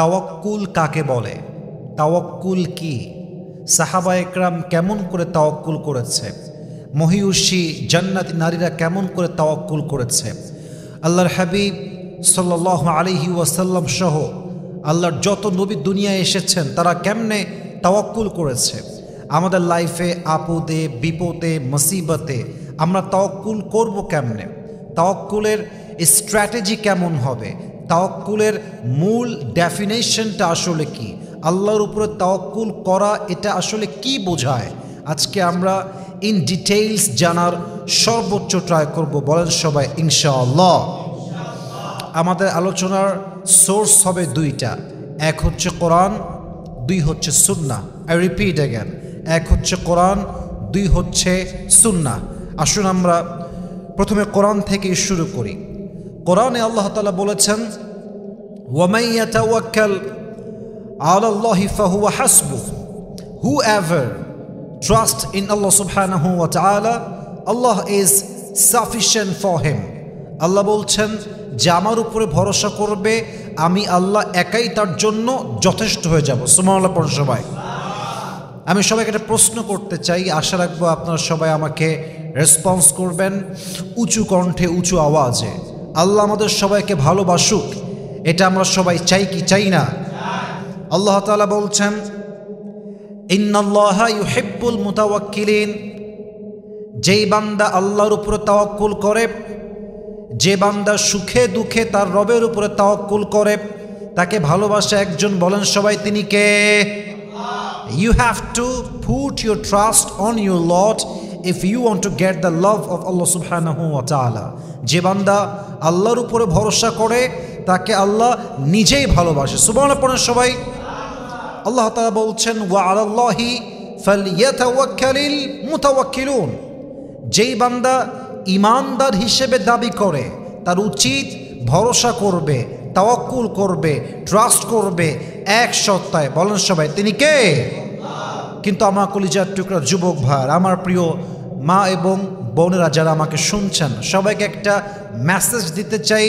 তাওয়াক্কুল কাকে বলে, তাওয়াক্কুল কি, সাহাবা একরাম কেমন করে তাওয়াক্কুল করেছে, মহিউষী জান্নাতি নারীরা কেমন করে তাওয়াক্কুল করেছে, আল্লাহর হাবিব সাল্লাল্লাহু আলাইহি ওয়াসাল্লাম সহ আল্লাহর যত নবী দুনিয়ায় এসেছেন তারা কেমনে তাওয়াক্কুল করেছে। আমাদের লাইফে আপদে বিপদে মুসিবতে আমরা তাওয়াক্কুল করব কেমনে, তাওয়াক্কুলের স্ট্র্যাটেজি কেমন হবে, তাওয়াক্কুলের মূল ডেফিনেশনটা আসলে কি, আল্লাহর উপরে তাওয়াক্কুল করা এটা আসলে কি বোঝায়, আজকে আমরা ইন ডিটেইলস জানার সর্বোচ্চ ট্রাই করব। বলেন সবাই ইনশাআল্লাহ। আমাদের আলোচনার সোর্স হবে দুইটা, এক হচ্ছে কোরআন, দুই হচ্ছে সুন্নাহ। আই রিপিট অ্যাগেন, এক হচ্ছে কোরআন, দুই হচ্ছে সুন্নাহ। আসুন আমরা প্রথমে কোরআন থেকে শুরু করি। কোরআনে আল্লাহ তাআলা বলেছেন, ওয়ামান ইয়াতাওয়াক্কাল আলাল্লাহি ফাহুয়া হাসবুহ, whoever trust in Allah subhanahu wa ta'ala, Allah is sufficient for him. আল্লাহ বলছেন যে আমার উপরে ভরসা করবে, আমি আল্লাহ একাই তার জন্য যথেষ্ট হয়ে যাব। সুবহানাল্লাহ পড়ুন সবাই। আমি সবাইকে একটা প্রশ্ন করতে চাই, আশা রাখবো আপনারা সবাই আমাকে রেসপন্স করবেন উঁচু কণ্ঠে উঁচু আওয়াজে। আল্লাহ আমাদের সবাইকে ভালোবাসুক, এটা আমরা সবাই চাই কি চাই না? আল্লাহ তাআলা বলছেন, ইন্নাল্লাহা ইউহিব্বুল মুতাওয়াক্কিলিন, যেই বান্দা আল্লাহর উপরে তাওয়াক্কুল করে, যে বান্দা সুখে দুঃখে তার রবের উপরে তাওয়াক্কুল করে, তাকে ভালোবাসে একজন। বলেন সবাই তিনি কে? You have to put your trust on your Lord if you want to get the love of Allah subhanahu wa ta'ala. যে বান্দা আল্লাহর উপরে ভরসা করে তাকে আল্লাহ নিজেই ভালোবাসে। সুবহানাল্লাহ পড়েন সবাই। আল্লাহ তাআলা বলছেন, ওয়া আলাল্লাহি ফালইয়াতাওয়াক্কালিল মুতাওয়াক্কিলুন, যেই বান্দা ঈমানদার হিসেবে দাবি করে তার উচিত ভরসা করবে, তাওয়াক্কুল করবে, ট্রাস্ট করবে এক সত্তায়। বলেন সবাই তিনি কে? কিন্তু আমার কলিজার টুকরা যুবক ভাই, আমার প্রিয় মা এবং বোনেরা যারা আমাকে শুনছেন, সবাইকে একটা মেসেজ দিতে চাই।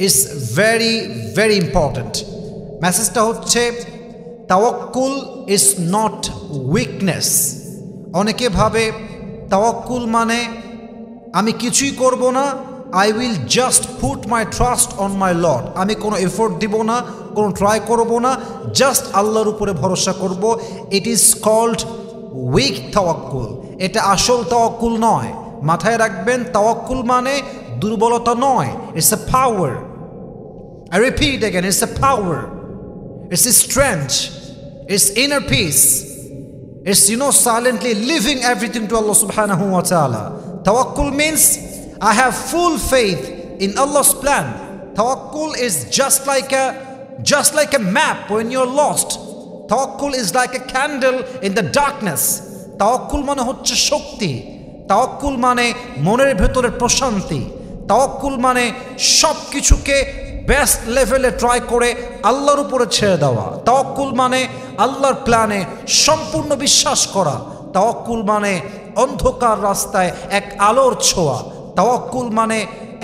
It's very very important. মেসেজটা হচ্ছে, তাওয়াক্কুল ইজ নট উইকনেস। অনেকে ভাবে তাওয়াক্কুল মানে আমি কিছুই করব না, I will just put my trust on my lord, আমি কোনো এফোর্ট দিব না, কোনো ট্রাই করব না, জাস্ট আল্লাহর উপরে ভরসা করব। ইট ইজ কল্ড উইক তাওয়াক্কুল। এটা আসল তাওয়াক্কুল নয়। মাথায় রাখবেন, তাওয়াক্কুল মানে দুর্বলতা নয়, it's a power. I repeat again, it's a power, it's a strength, it's inner piece, it's silently living everything to Allah subhanahu wa ta'ala. Tawakkul means I have full faith in Allah's plan. Tawakkul is just like a map when you're lost. Tawakkul is like a candle in the darkness. Tawakkul মানে হচ্ছে শক্তি, তাওয়াক্কুল মানে মনের ভেতরের প্রশান্তি, তাওয়াক্কুল মানে সব কিছুকে বেস্ট লেভেলে ট্রাই করে আল্লাহর উপরে ছেড়ে দেওয়া। তাওয়াক্কুল মানে আল্লাহর প্ল্যানে সম্পূর্ণ বিশ্বাস করা। তাওয়াক্কুল মানে অন্ধকার রাস্তায় এক আলোর ছোঁয়া। তাওয়াক্কুল মানে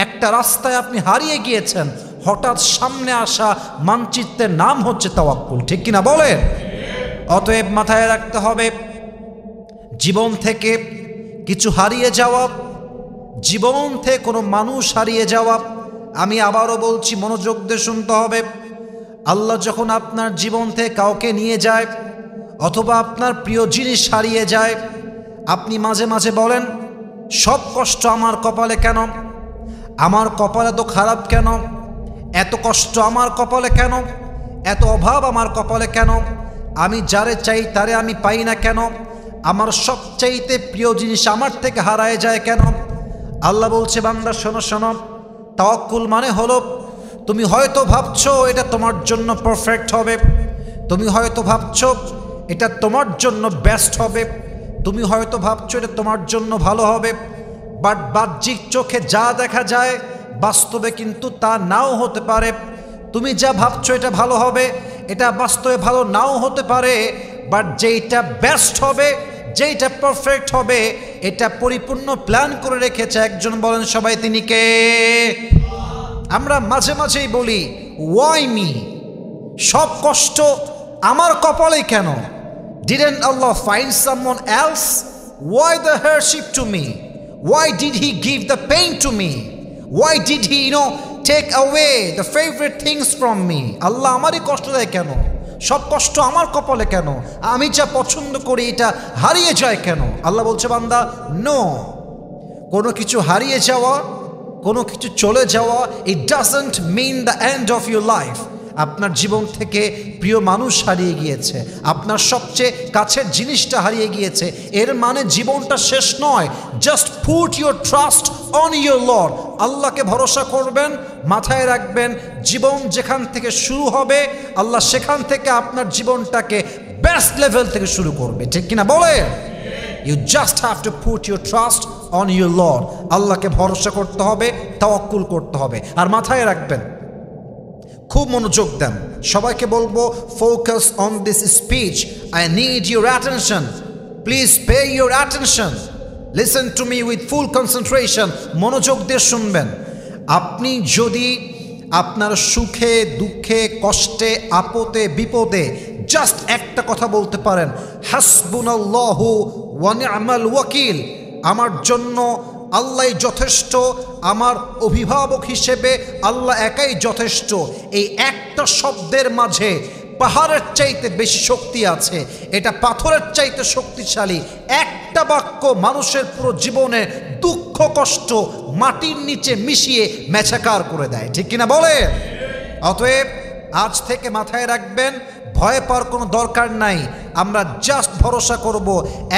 একটা রাস্তায় আপনি হারিয়ে গিয়েছেন, হঠাৎ সামনে আসা মানচিত্রের নাম হচ্ছে তাওয়াক্কুল। ঠিক কিনা বলেন? অতএব মাথায় রাখতে হবে, জীবন থেকে কিছু হারিয়ে যাওয়া, জীবন থেকে কোনো মানুষ হারিয়ে যাওয়া, আমি আবারও বলছি, মনোযোগ দিয়ে শুনতে হবে। আল্লাহ যখন আপনার জীবন থেকে কাউকে নিয়ে যায় অথবা আপনার প্রিয় জিনিস হারিয়ে যায়, আপনি মাঝে মাঝে বলেন, সব কষ্ট আমার কপালে কেন, আমার কপাল এত খারাপ কেন, এত কষ্ট আমার কপালে কেন, এত অভাব আমার কপালে কেন, আমি যারে চাই তারে আমি পাই না কেন, আমার সবচাইতে প্রিয় জিনিস আমার থেকে হারায় যায় কেন? আল্লাহ বলছে, বান্দা শোনো শোনো, তাওয়াক্কুল মানে হলো, তুমি হয়তো ভাবছো এটা তোমার জন্য পারফেক্ট হবে, তুমি হয়তো ভাবছো এটা তোমার জন্য বেস্ট হবে, তুমি হয়তো ভাবছো এটা তোমার জন্য ভালো হবে, বাট বাহ্যিক চোখে যা দেখা যায় বাস্তবে কিন্তু তা নাও হতে পারে। তুমি যা ভাবছো এটা ভালো হবে, এটা বাস্তবে ভালো নাও হতে পারে, বাট যেইটা বেস্ট হবে, যেইটা পারফেক্ট হবে, এটা পরিপূর্ণ প্ল্যান করে রেখেছে একজন। বলেন সবাই তিনি কে? আমরা মাঝে মাঝেই বলি, ওয়াই মি, সব কষ্ট আমার কপালে কেন? Didn't Allah find someone else? Why the hardship to me? Why did He give the pain to me? Why did He, take away the favorite things from me? আল্লাহ আমারই কষ্ট দেয় কেন? সব কষ্ট আমার কপালে কেন? আমি যা পছন্দ করি এটা হারিয়ে যায় কেন? আল্লাহ বলছে বান্দা, নো, কোনো কিছু হারিয়ে যাওয়া, কোনো কিছু চলে যাওয়া, it doesn't mean the end of your life. আপনার জীবন থেকে প্রিয় মানুষ হারিয়ে গিয়েছে, আপনার সবচেয়ে কাছের জিনিসটা হারিয়ে গিয়েছে, এর মানে জীবনটা শেষ নয়। Just put your trust on your lord. আল্লাহকে ভরসা করবেন, মাথায় রাখবেন জীবন যেখান থেকে শুরু হবে আল্লাহ সেখান থেকে আপনার জীবনটাকে বেস্ট লেভেল থেকে শুরু করবে, ঠিক কিনা বলে? You just have to put your trust on your lord. আল্লাহকে ভরসা করতে হবে, তাওয়াক্কুল করতে হবে। আর মাথায় রাখবেন, খুব মনোযোগ দেন, সবাইকে বলবো focus on this speech. I need your attention, please pay your attention, listen to me with full concentration. মনোযোগ দিয়ে শুনবেন। আপনি যদি আপনার সুখে দুঃখে কষ্টে আপদে বিপদে জাস্ট একটা কথা বলতে পারেন, হাসবুনাল্লাহু ওয়া নি'মাল ওয়াকিল, আমার জন্য আল্লাহ যথেষ্ট, আমার অভিভাবক হিসেবে আল্লাহ একাই যথেষ্ট, এই একটা শব্দের মাঝে পাহাড়ের চাইতে বেশি শক্তি আছে, এটা পাথরের চাইতে শক্তিশালী। একটা বাক্য মানুষের পুরো জীবনে দুঃখ কষ্ট মাটির নিচে মিশিয়ে মেছাকার করে দেয়, ঠিক কিনা বলে? অতএব আজ থেকে মাথায় রাখবেন, ভয় পাওয়ার কোনো দরকার নাই। আমরা জাস্ট ভরসা করব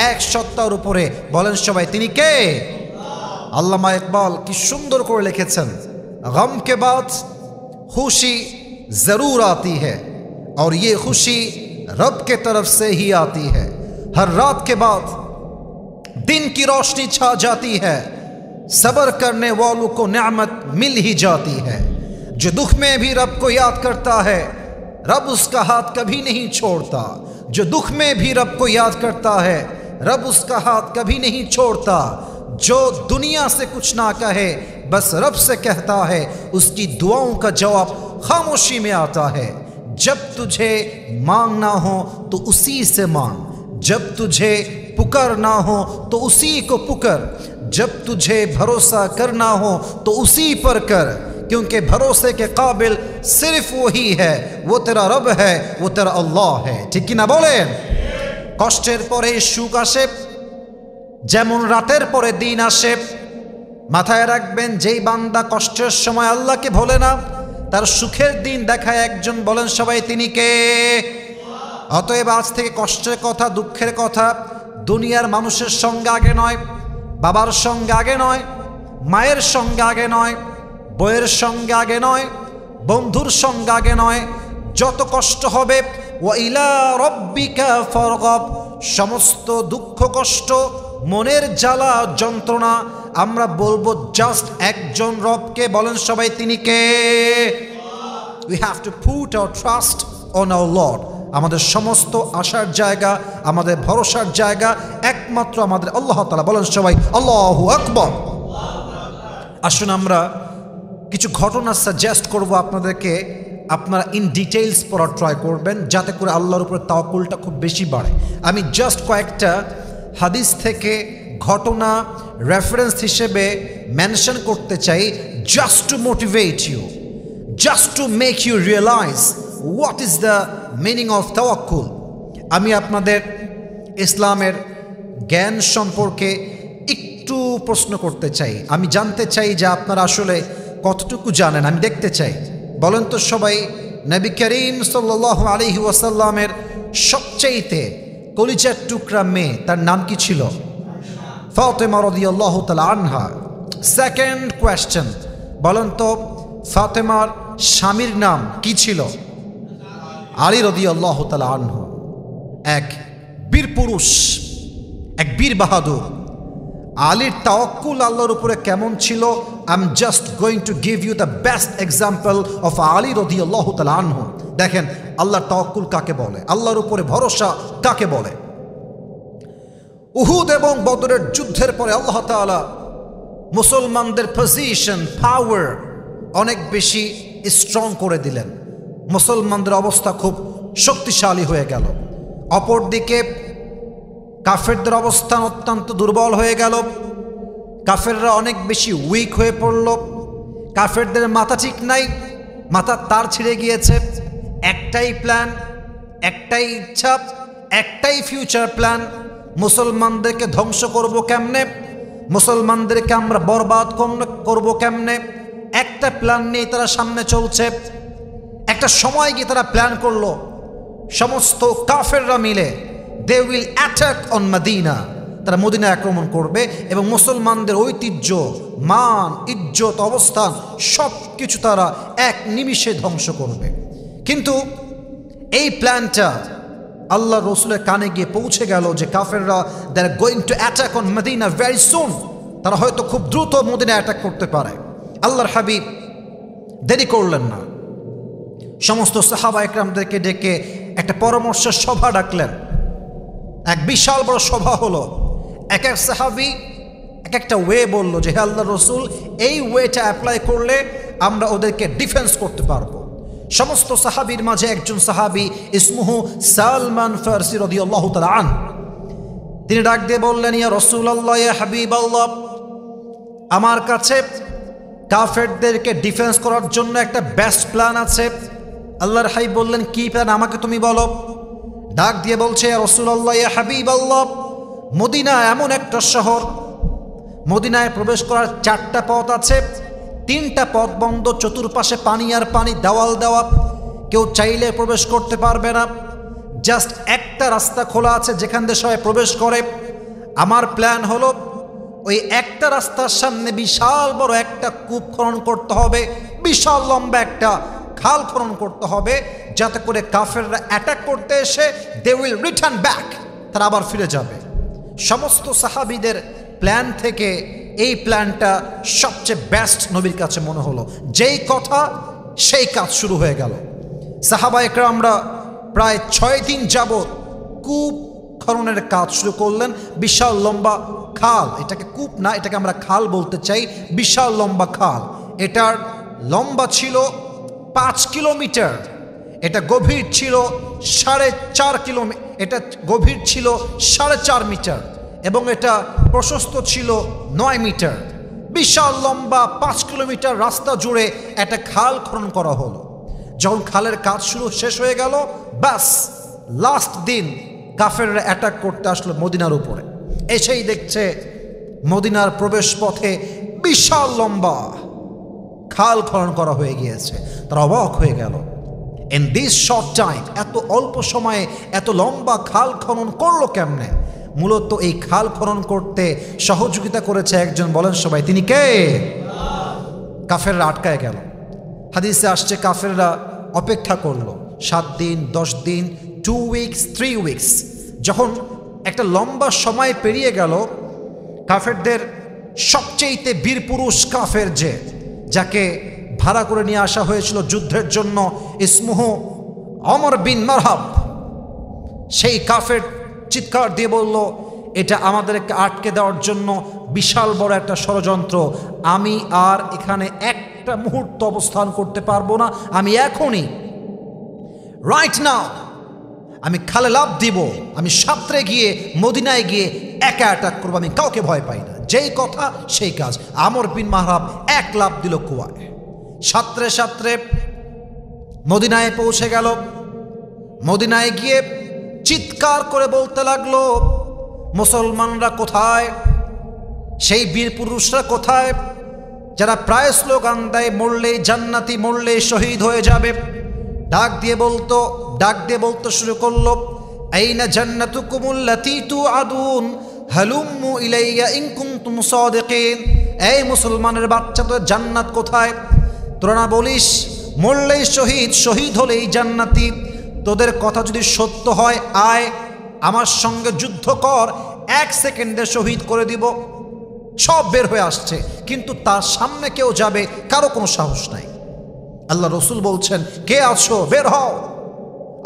এক সত্তার উপরে। বলেন সবাই, তিনি কে? আল্লামা ইকবাল কি সুন্দর করে লিখেছেন, গম কে বাদ খুশি জরুর আती है और ये खुशी रब के तरफ से ही आती है। हर रात के बाद दिन की रोशनी छा जाती है, सब्र करने वालों को नेमत मिल ही जाती है। जो दुख में भी रब को याद करता है, रब उसका हाथ कभी नहीं छोड़ता। जो दुख में भी रब को याद करता है, रब उसका हाथ कभी नहीं छोड़ता। जो दुनिया से कुछ ना कहे, बस रब से कहता है, उसकी दुआओं का जवाब खामोशी में आता है। जब तुझे मांगना हो तो उसी से मांग, जब तुझे पुकारना हो तो उसी को पुकार, जब तुझे भरोसा करना हो तो उसी पर कर, क्योंकि भरोसे के काबिल सिर्फ वही है, वो तेरा रब है, वो तेरा अल्लाह है, ठीक कि ना बोलें? কষ্টের পরে সুখ আসে, যেমন রাতের পরে দিন আসে। মাথায় রাখবেন, যেই বান্দা কষ্টের সময় আল্লাহকে ভোলে না, তার সুখের দিন দেখায় একজন। বলেন সবাই, তিনি কে? অতএব আজ থেকে কষ্টের কথা দুঃখের কথা দুনিয়ার মানুষের সঙ্গে আগে নয়, বাবার সঙ্গে আগে নয়, মায়ের সঙ্গে আগে নয়, বইয়ের সঙ্গে আগে নয়, বন্ধুর সঙ্গে আগে নয়। যত কষ্ট হবে ওয়া ইলা রাব্বিকা ফারগাব, সমস্ত দুঃখ কষ্ট মনের জ্বালা যন্ত্রণা আমরা বলবো জাস্ট একজন রবকে। বলেন সবাই, তিনি কে? We have to put our trust on our lord. আমাদের সমস্ত আশার জায়গা, আমাদের ভরসার জায়গা একমাত্র আমাদের আল্লাহ তাআলা। বলেন সবাই আল্লাহু আকবার। আসুন আমরা কিছু ঘটনা সাজেস্ট করব আপনাদেরকে, আপনারা ইন ডিটেইলস পড়ার ট্রাই করবেন যাতে করে আল্লাহর উপরে তাওয়াক্কুলটা খুব বেশি বাড়ে। আমি জাস্ট কয়েকটা হাদিস থেকে ঘটনা রেফারেন্স হিসেবে মেনশন করতে চাই, just to motivate you, just to make you realise what is the meaning of তাওয়াক্কুল। আমি আপনাদের ইসলামের জ্ঞান সম্পর্কে একটু প্রশ্ন করতে চাই। আমি জানতে চাই যে আপনারা আসলে কতটুকু জানেন, আমি দেখতে চাই। বলেন তো সবাই, নবী করিম সাল্লাল্লাহু আলাইহি ওয়াসাল্লামের সবচাইতে কলিজার টুকরা মেয়ে, তার নাম কি ছিল? ফাতেমা রাদিয়াল্লাহু তাআলা আনহা। সেকেন্ড কোয়েশ্চেন, বলেন তো ফাতেমার স্বামীর নাম কি ছিল? আলী রাদিয়াল্লাহু তাআলা আনহু। এক বীর পুরুষ, এক বীর বাহাদুর। আলীর তাওয়াক্কুল আল্লাহর উপরে কেমন ছিল? I am just going to give you the best example of Ali রাদিয়াল্লাহু তাআলা আনহু। দেখেন আল্লাহর তাওয়াক্কুল কাকে বলে, আল্লাহর উপরে ভরসা কাকে বলে। উহুদ এবং বদরের যুদ্ধের পরে আল্লাহ তাআলা মুসলমানদের পজিশন, পাওয়ার অনেক বেশি স্ট্রং করে দিলেন। মুসলমানদের অবস্থা খুব শক্তিশালী হয়ে গেল। অপরদিকে কাফেরদের অবস্থান অত্যন্ত দুর্বল হয়ে গেল। কাফেররা অনেক বেশি উইক হয়ে পড়ল। কাফেরদের মাথা ঠিক নাই, মাথার তার ছিঁড়ে গিয়েছে। একটাই প্ল্যান, একটাই ইচ্ছা, একটাই ফিউচার প্ল্যান, মুসলমানদেরকে ধ্বংস করব কেমনে, মুসলমানদেরকে আমরা বরবাদ করব কেমনে। একটা প্ল্যান নিয়ে তারা সামনে চলছে। একটা সময় গিয়ে তারা প্ল্যান করলো, সমস্ত কাফেররা মিলে they will attack on Medina, তারা মদিনা আক্রমণ করবে এবং মুসলমানদের ঐতিহ্য, মান, ইজ্জত, অবস্থান সব কিছু তারা এক নিমিষে ধ্বংস করবে। কিন্তু এই প্ল্যানটা আল্লাহ রসুলের কানে গিয়ে পৌঁছে গেল যে কাফেররা they are going to attack on Medina very soon, তারা হয়তো খুব দ্রুত মদিনা অ্যাটাক করতে পারে। আল্লাহর হাবিব দেরি করলেন না, সমস্ত সাহাবা একরামদেরকে ডেকে একটা পরামর্শ সভা ডাকলেন। এক বিশাল বড় সভা হলো। এক এক সাহাবি এক একটা ওয়ে বলল যে হে আল্লাহর রসুল, এই ওয়েটা অ্যাপ্লাই করলে আমরা ওদেরকে ডিফেন্স করতে পারবো। সমস্ত সাহাবীর মাঝে একজন সাহাবী ইসমুহু সালমান ফারসি রাদিয়াল্লাহু তাআলা আন, তিনি ডাক দিয়ে বললেন, ইয়া রাসূলুল্লাহ, ইয়া হাবিবাল্লাহ, আমার কাছে কাফেরদেরকে ডিফেন্স করার জন্য একটা বেস্ট প্ল্যান আছে। আল্লাহর হাবিব বললেন, কি প্ল্যান, আমাকে তুমি বলো। ডাক দিয়ে বলছে, ইয়া রাসূলুল্লাহ, ইয়া হাবিবাল্লাহ, মদিনা এমন একটা শহর, মদিনায় প্রবেশ করার 4টা পথ আছে, 3টা পথ বন্ধ, চতুর্পাশে পানি আর পানি, দেওয়াল দেওয়া, কেউ চাইলে প্রবেশ করতে পারবে না। জাস্ট একটা রাস্তা খোলা আছে যেখান দিয়ে সবাই প্রবেশ করে। আমার প্ল্যান হলো ওই একটা রাস্তার সামনে বিশাল বড় একটা কূপ খনন করতে হবে, বিশাল লম্বা একটা খাল খনন করতে হবে, যাতে করে কাফেররা অ্যাটাক করতে এসে দে উইল রিটার্ন ব্যাক, তারা আবার ফিরে যাবে। সমস্ত সাহাবীদের প্ল্যান থেকে এই প্ল্যানটা সবচেয়ে বেস্ট নবীর কাছে মনে হলো। যেই কথা সেই কাজ শুরু হয়ে গেল। সাহাবা একরামরা প্রায় 6 দিন যাবত কূপ খননের কাজ শুরু করলেন। বিশাল লম্বা খাল, এটাকে কূপ না, এটাকে আমরা খাল বলতে চাই। বিশাল লম্বা খাল, এটার লম্বা ছিল 5 কিলোমিটার, এটা গভীর ছিল 4.5 কিলোমিটার, এটা গভীর ছিল 4.5 মিটার এবং এটা প্রশস্ত ছিল 9 মিটার। বিশাল লম্বা 5 কিলোমিটার রাস্তা জুড়ে একটা খাল খনন করা হলো। যখন খালের কাজ শেষ হয়ে গেল, বাস লাস্ট দিন কাফেররা অ্যাটাক করতে আসলো মদিনার উপরে। এসেই দেখছে মদিনার প্রবেশ পথে বিশাল লম্বা খাল খনন করা হয়ে গিয়েছে। তারা অবাক হয়ে গেল, ইন দিস শর্ট টাইম, এত অল্প সময়ে এত লম্বা খাল খনন করলো কেমনে? মূলত এই খাল খনন করতে সহযোগিতা করেছে একজন, বলেন সবাই, তিনি কে? কাফেররা আটকায় গেল। হাদিসে আসছে কাফেররা অপেক্ষা করলো 7 দিন, 10 দিন, 2 উইকস, 3 উইকস। যখন একটা লম্বা সময় পেরিয়ে গেল, কাফেরদের সবচেয়ে বীর পুরুষ কাফের যাকে ভাড়া করে নিয়ে আসা হয়েছিল যুদ্ধের জন্য, ইসমুহু ওমর বিন মারহাব, সেই কাফের চিৎকার দিয়ে বলল, এটা আমাদেরকে আটকে দেওয়ার জন্য বিশাল বড় একটা ষড়যন্ত্র। আমি আর এখানে একটা মুহূর্ত অবস্থান করতে পারবো না, আমি এখনই রাইট নাও আমি খালে লাফ দিব, আমি সাঁতরে গিয়ে মদিনায় গিয়ে একা অ্যাটাক করবো, আমি কাউকে ভয় পাই না। যেই কথা সেই কাজ। আমর বিন মাহরাব এক লাফ দিল কুয়ায়, সাঁতরে সাঁতরে মদিনায় পৌঁছে গেল। মদিনায় গিয়ে চিৎকার করে বলতে লাগলো, মুসলমানরা কোথায়? সেই বীর পুরুষরা কোথায় যারা প্রায় স্লোগান দেয়, মরলেই জান্নাতি, মরলেই শহীদ হয়ে যাবে? ডাক দিয়ে বলতে শুরু করলো, আইনা জান্নাতুকুমুল্লাতী তুআদুন হালুম্মু ইলাইয়া ইন কুনতুম সাদিকিন। এই মুসলমানের বাচ্চা, তোর জান্নাত কোথায়? তোরা না বলিস মরলেই শহীদ, শহীদ হলেই জান্নাতি? তোদের কথা যদি সত্য হয়, আয় আমার সঙ্গে যুদ্ধ কর, 1 সেকেন্ডে শহীদ করে দিব। সব বের হয়ে আসছে, কিন্তু তার সামনে কেউ যাবে, কারো কোনো সাহস নাই। আল্লাহ রসুল বলছেন, কে আছো, বের হও,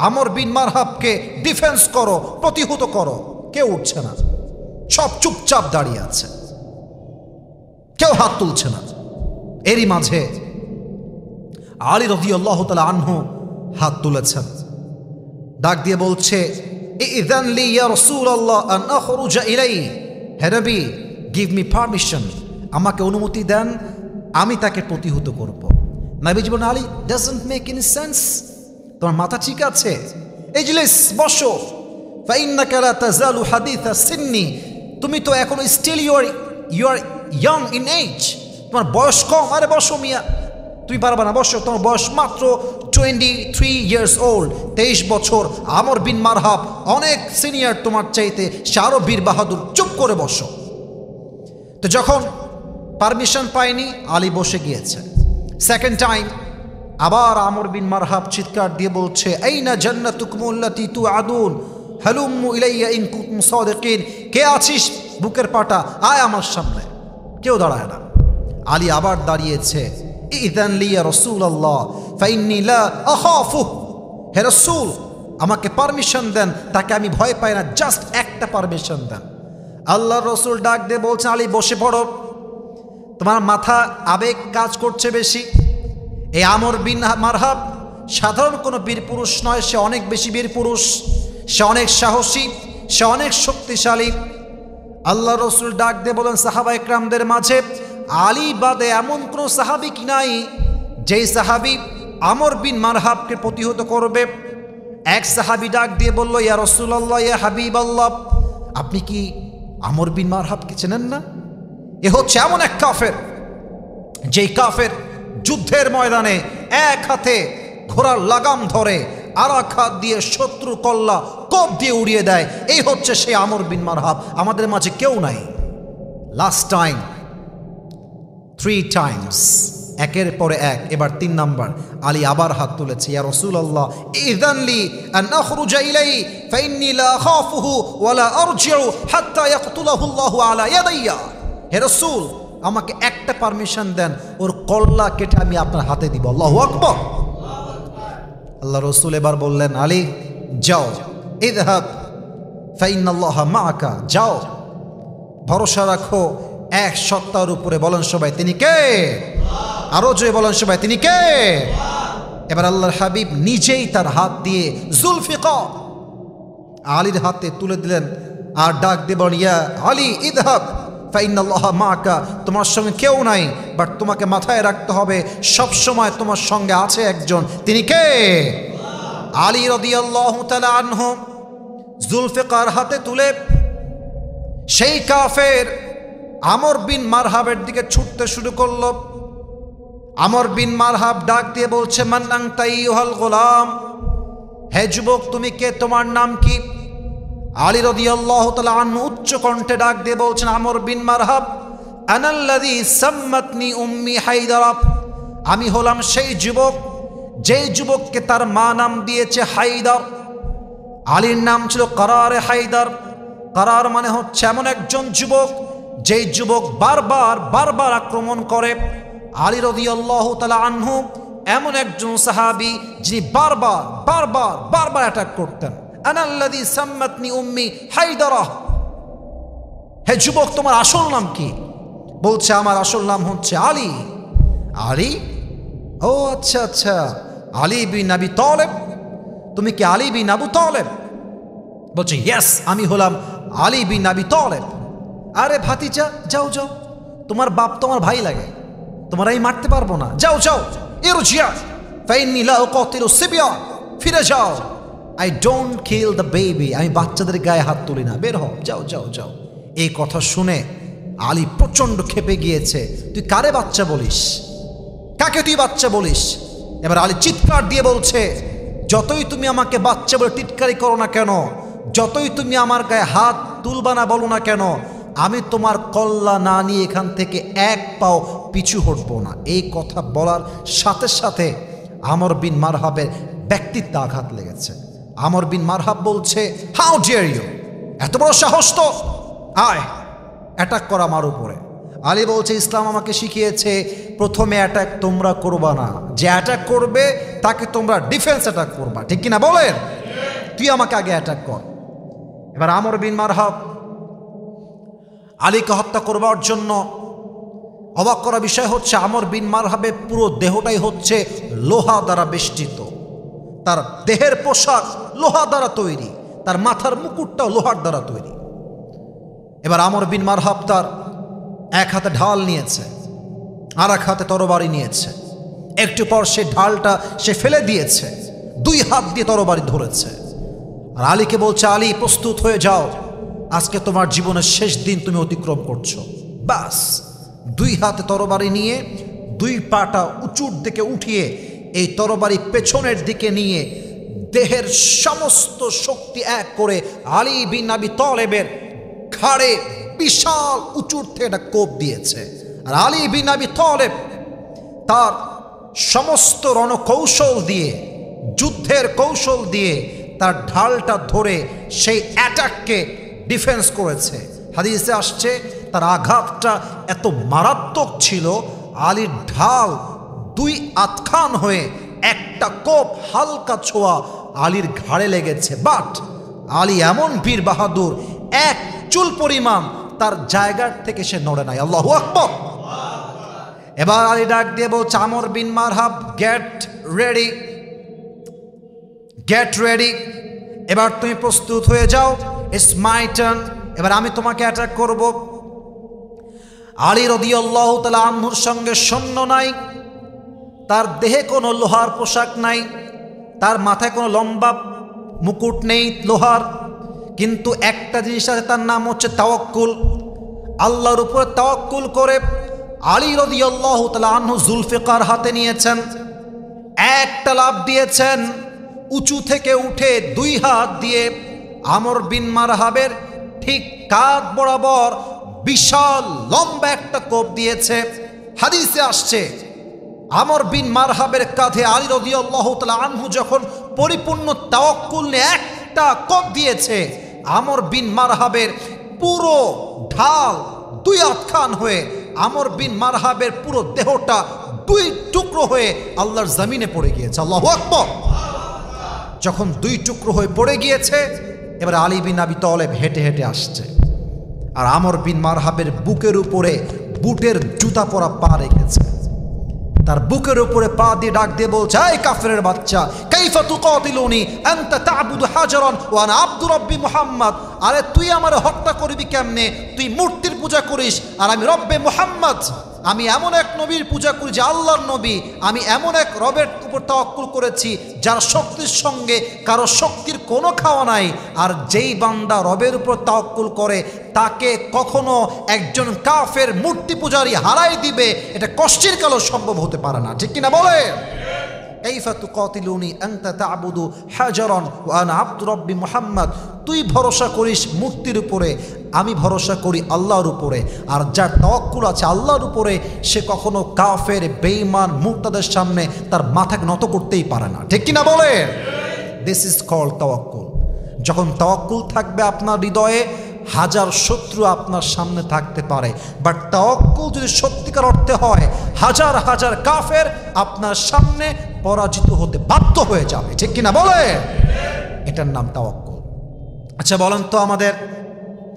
আমর বিন মারহাবকে ডিফেন্স করো, প্রতিহত করো। কেউ উঠছে না, সব চুপচাপ দাঁড়িয়ে আছে, কেউ হাত তুলছে না। এরই মাঝে আলী রাদিয়াল্লাহু তাআলা আনহু হাত তুলেছেন, ডাক দিয়ে বলছে ইযান লি ইয়া রাসূলুল্লাহ আন আখরুজা ইলাই, হে নবী গিভ মি পারমিশন, আমাকে অনুমতি দেন, আমি তাকে প্রতিহত করব। নবীজি বলেন Ali doesn't make any sense, তোমার মাথা ঠিক আছে? ইজলিস, বসো। ফাইন্নাকা লা তাযালু হাদিথা সিন্নি, তুমি তো এখনো still you are young in age, তোমার বয়স কম। আরে বসো মিয়া, তুমি পারবা না, বসো, তোমার বয়স মাত্র 23 ইয়ার্স ওল্ড, 23 বছর। আমর বিন মারহাব অনেক সিনিয়র তোমার চাইতে, সে আরো বীর বাহাদুর, চুপ করে বসো। তো যখন পারমিশন পায়নি, আলী বসে গিয়েছে। সেকেন্ড টাইম আবার আমর বিন মারহাব চিৎকার দিয়ে বলছে আইনা জান্নাতুকুম আল্লাতী তুআদুন হালুম্মু ইলাইয়া ইন কুনতুম সাদিকিন, কে আছিস বুকের পাটা, আয় আমার সামনে। কেউ দাঁড়ায় না। আলী আবার দাঁড়িয়েছে। ইযান লি ইয়া রাসূলুল্লাহ ফাইন্নী লা আখাফু, হে রাসূল আমাকে পারমিশন দেন, তাকে আমি ভয় পাই না, জাস্ট একটা পারমিশন দেন। আল্লাহর রাসূল ডাক দিয়ে বলছেন আলী বসে পড়ো, তোমার মাথা আবেগ কাজ করছে বেশি। এই আমর বিন মারহাব সাধারণ কোনো বীর পুরুষ নয়, সে অনেক বেশি বীর পুরুষ, সে অনেক সাহসী, সে অনেক শক্তিশালী। আল্লাহ রসুল ডাক দিয়ে বলেন সাহাবা ইকরামদের মাঝে আলী বাদে এমন কোনো সাহাবী কি নাই যেই সাহাবী আমর বিন মারহাবকে প্রতিহত করবে। এক সাহাবী ডাক দিয়ে বলল ইয়া রাসূলুল্লাহ ইয়া হাবিবাল্লাহ, আপনি কি আমর বিন মারহাবকে চেনেন না? এ হচ্ছে এমন এক কাফের, যেই কাফের যুদ্ধের ময়দানে এক হাতে ঘোড়ার লাগাম ধরে, আর এক হাত দিয়ে শত্রু কল্লা কোপ দিয়ে উড়িয়ে দেয়। এই হচ্ছে সেই আমর বিন মারহাব, আমাদের মাঝে কেউ নাই। লাস্ট টাইম 3 টাইমস, একের পরে এক, এবার 3 নাম্বার। আলী আবার হাত তুলেছে, ইয়া রাসূলুল্লাহ ইযান লি আন আখরুজা ইলাইহি ফাইন্নী লা আখাফুহু ওয়া লা আরজিউ হাত্তা ইয়াকতুলাহু আল্লাহু আলা ইয়াদাইয়া, হে রাসূল আমাকে একটা পারমিশন দেন, ওর কল্লা কেটে আমি আপনার হাতে দিব। আল্লাহু আকবার। আল্লাহ রসুল এবার বললেন আলী যাও, ইযহাব ফাইন্নাল্লাহা মাআকা, যাও, ভরসা রাখো এক সত্তার উপরে। বলেন সবাই তিনি কে? আরো জোরে বলেন সবাই তিনি কে? এবার আল্লাহর হাবিব নিজেই তার হাত দিয়ে জুলফিকার আলীর হাতে তুলে দিলেন, আর ডাক দিয়ে বলেন ইয়া আলী ইযহাব ফাইন্নাল্লাহা মাআকা, তোমার সঙ্গে কেউ নাই, বাট তোমাকে মাথায় রাখতে হবে সব সময় তোমার সঙ্গে আছে একজন, তিনি কে? আলী রাদিয়াল্লাহু তাআলা আনহু জুলফিকার হাতে তুলে সেই কাফের আমর বিন মারহাবের দিকে ছুটতে শুরু করলো। আমর বিন মারহাব ডাক দিয়ে বলছে মান আনতা আইয়ুহাল গোলাম, হে যুবক তুমি কে, তোমার নাম কি? আলী রাদিয়াল্লাহু তাআলা আনহু উচ্চ কণ্ঠে ডাক দিয়ে বলছেন আমর বিন মারহাব আনাল্লাযী সাম্মাতনি উম্মি হায়দারা, আমি হলাম সেই যুবক যেই যুবককে তার মা নাম দিয়েছে হায়দার। আলীর নাম ছিল কারারে হায়দার। কারার মানে হচ্ছে এমন একজন যুবক যেই যুবক বারবার বারবার আক্রমণ করে। আলী রাদিয়াল্লাহু তাআলা আনহু এমন একজন সাহাবী যিনি বারবার বারবার বারবার অ্যাটাক করতেন। আনাল্লাযী সাম্মাতনি উম্মি হায়দারা, হে যুবক তোমার আসল নাম কি? বলছে আমার আসল নাম হচ্ছে আলী। আলী? ও আচ্ছা আচ্ছা, আলী বিন আবি তালেব, তুমি কি আলী বিন আবু তালেব? বলছে ইয়েস, আমি হলাম আলী বিন আবি তালেব। আরে ভাতিজা যাও যাও, তোমার বাপ তোমার ভাই লাগে, তোমার আমি মারতে পারবো না, যাও যাও, ইরজিয়া ফাইন্নী লা উকাতিলু সিবিয়ান, ফিরে যাও। I don't kill the baby, আমি বাচ্চাদের গায়ে হাত তুলি না, বের হও, যাও যাও যাও। এই কথা শুনে আলী প্রচন্ড ক্ষেপে গিয়েছে, তুই কারে বাচ্চা বলিস, কাকে তুই বাচ্চা বলিস? এবার আলী চিৎকার দিয়ে বলছে যতই তুমি আমাকে বাচ্চা বলে টিটকারি করো না কেন, যতই তুমি আমার গায়ে হাত তুলবা না বলো না কেন, আমি তোমার কল্লা না নিয়ে এখান থেকে এক পাও পিছু হটবো না। এই কথা বলার সাথে সাথে আমর বিন মারহাবের ব্যক্তিত্বে আঘাত লেগেছে। আমর বিন মারহাব বলছে হাউ ডিয়ার ইউ, এত বড় সাহস তো, আয় অ্যাটাক করা আমার উপরে। আলী বলছে ইসলাম আমাকে শিখিয়েছে প্রথমে অ্যাটাক তোমরা করবা না, যে অ্যাটাক করবে তাকে তোমরা ডিফেন্স অ্যাটাক করবা, ঠিক কিনা বলেন? তুই আমাকে আগে অ্যাটাক কর। এবার আমর বিন মারহাব আলীকে হত্যা করবার জন্য, অবাক করা বিষয় হচ্ছে আমর বিন মারহাবের পুরো দেহটাই হচ্ছে লোহা দ্বারা বেষ্টিত, তার দেহের পোশাক লোহা দ্বারা তৈরি, তার মাথার মুকুটটাও লোহার দ্বারা তৈরি। এবার আমর বিন মারহাব তার এক হাতে ঢাল নিয়েছে, আর এক হাতে তরবারি নিয়েছে। একটু পর সে ঢালটা সে ফেলে দিয়েছে, দুই হাত দিয়ে তরবারি ধরেছে। আর আলীকে বলছে, আলী প্রস্তুত হয়ে যাও, আজকে তোমার জীবনের শেষ দিন তুমি অতিক্রম করছো। বাস দুই হাতে তরবারি নিয়ে দুই পাটা উঁচুর দিকে উঠিয়ে এই তরবারি পেছনের দিকে নিয়ে দেহের সমস্ত শক্তি এক করে আলী বিন আবি তালেবের ঘাড়ে বিশাল উঁচুর থেকে একটা কোপ দিয়েছে। আর আলী বিন আবি তালেব তার সমস্ত রণকৌশল দিয়ে, যুদ্ধের কৌশল দিয়ে তার ঢালটা ধরে সেই অ্যাটাককে ডিফেন্স করেছে। হাদিসে আসছে তার আঘাতটা এত মারাত্মক ছিল, আলীর ঢাল দুই আতখান হয়ে একটা কোপ হালকা ছোঁয়া আলীর ঘাড়ে লেগেছে। বাট আলী এমন বীর বাহাদুর, এক চুল পরিমাণ তার জায়গার থেকে সে নড়ে নাই। আল্লাহু আকবার। এবার আলী ডাক দিয়ে বলছে, আমর বিন মারহাব গেট রেডি, গেট রেডি, এবার তুমি প্রস্তুত হয়ে যাও, ইটস মাই টার্ন, এবার আমি তোমাকে অ্যাটাক করব। আলী রাদিয়াল্লাহু তাআলা আনহুর সঙ্গে সৈন্য নাই, তার দেহে কোনো লোহার পোশাক নাই, তার মাথায় কোনো লম্বা মুকুট নেই লোহার, কিন্তু একটা জিনিস আছে, তার নাম হচ্ছে তাওয়াক্কুল। আল্লাহর উপরে তাওয়াক্কুল করে আলী রাদিয়াল্লাহু তাআলা আনহু জুলফিকার হাতে নিয়েছেন, একটা লাফ দিয়েছেন, উঁচু থেকে উঠে দুই হাত দিয়ে আমর বিন মারহাবের ঠিক কাঁধ বরাবর বিশাল লম্বা একটা কোপ দিয়েছে। হাদিসে আসছে আমর বিন মারহাবের কাঁধে আলী রাদিয়াল্লাহু তাআলা আনহু যখন পরিপূর্ণ তাওয়াক্কুল নিয়ে একটা কোপ দিয়েছে, আমর বিন মারহাবের পুরো ঢাল দুই আটখান হয়ে আমর বিন মারহাবের পুরো দেহটা দুই টুকরো হয়ে আল্লাহর জমিনে পড়ে গিয়েছে। আল্লাহু আকবার। যখন দুই টুকরো হয়ে পড়ে গিয়েছে, এবার আলী বিন আবি তালেব হেঁটে হেঁটে আসছে, আর আমর বিন মারহাবের বুকের উপরে বুটের জুতা পরা পা রেখেছে। তার বুকের উপরে পা দিয়ে ডাক দিয়ে বলছে, এই কাফেরের বাচ্চা, কাইফা তুকাতিলুনি আনতা তা'বুদু হাজারান ওয়া আনা আব্দু রাব্বি মুহাম্মদ। আরে তুই আমারে হত্যা করবি কেমনে? তুই মূর্তির পূজা করিস আর আমি রব্বে মুহাম্মদ, আমি এমন এক নবীর পূজা করি যে আল্লাহর নবী, আমি এমন এক রবের উপর তাওয়াক্কুল করেছি যার শক্তির সঙ্গে কারো শক্তির কোনো খাওয়া নাই। আর যেই বান্দা রবের উপর তাওয়াক্কুল করে তাকে কখনো একজন কাফের মূর্তি পূজারী হারাই দিবে, এটা কষ্টের কালো সম্ভব হতে পারে না। ঠিক কিনা বলে? কাইফা তুকাতিলুনি আনতা তা'বুদু হাজারান ওয়া আনা আব্দু রাব্বি মুহাম্মদ। তুই ভরসা করিস মূর্তির উপরে, আমি ভরসা করি আল্লাহর উপরে। আর যার তাওয়াক্কুল আছে আল্লাহর উপরে, সে কখনো কাফের বেঈমান মুরতাদের সামনে তার মাথাকে নত করতেই পারে না। ঠিক কিনা বলে? দিস ইজ কল্ড তাওয়াক্কুল। যখন তাওয়াক্কুল থাকবে আপনার হৃদয়ে, হাজার শত্রু আপনার সামনে থাকতে পারে, বাট তাওয়াক্কুল যদি সত্যিকার অর্থে হয়, হাজার হাজার কাফের আপনার সামনে পরাজিত হতে বাধ্য হয়ে যাবে। ঠিক কিনা বলে? এটার নাম তাওয়াক্কুল। আচ্ছা বলেন তো, আমাদের,